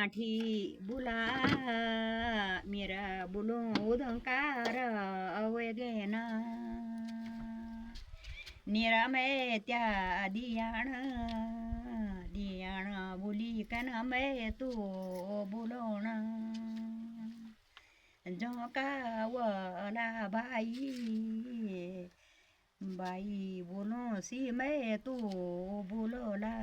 आठी बुला मेरा बुलो उदंकार अवगेना निरा में त्या दियाण बुली कन में तू बुलोना झोंका वाला बाई बोलो सी मैं तू बोलोला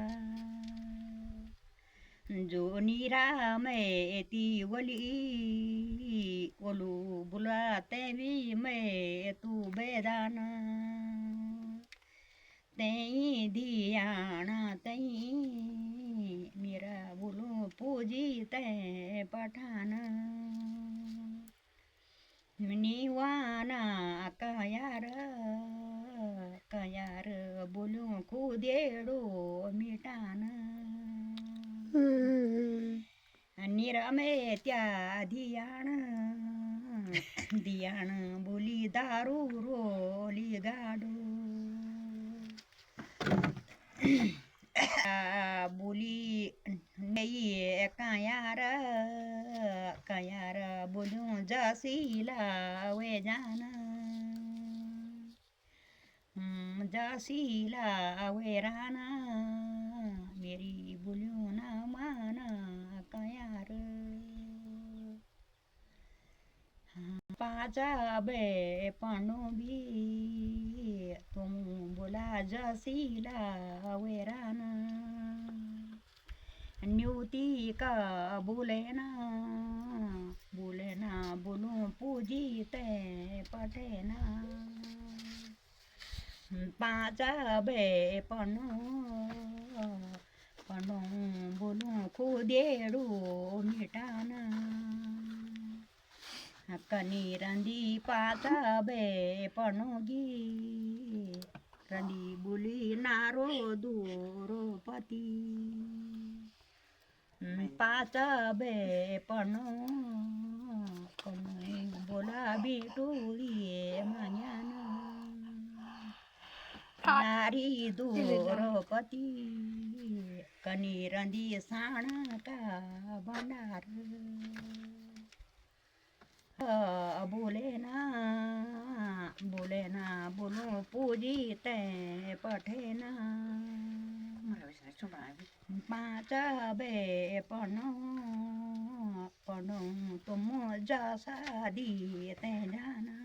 जो नीरा में ती वली ओलू बुलाते भी मैं तू बेदाना तई दियाना तई मेरा बोलो पूजी तै पठाना निवाना कयार बोलू खुदेड़ो मिटाना निरा में त्या दियाण बोली दारू रोली गाडो बोली नहीं कयार बोलूं जासीला वे जाना जासीला वे राना मेरी बोलूं ना माना कयार पाचा बे पनो भी तुम बोला जासीला वे राना न्यूती का बोलेना बोलूं पूजी ते पठेना पाचा बे पनो बोलूं खुदेड़ो मिटाना कनी रंदी पाचा बे पनोगी रंदी बोली नारो दूरो पति पाचा बे पनो बोला बिटूली मान्याना नारी दूरो पति कनी रंदी साणा का भंडार बोले ना बोलो पूजी ते पठेना पाचा बे पनो तुम जैसा दी ते जाना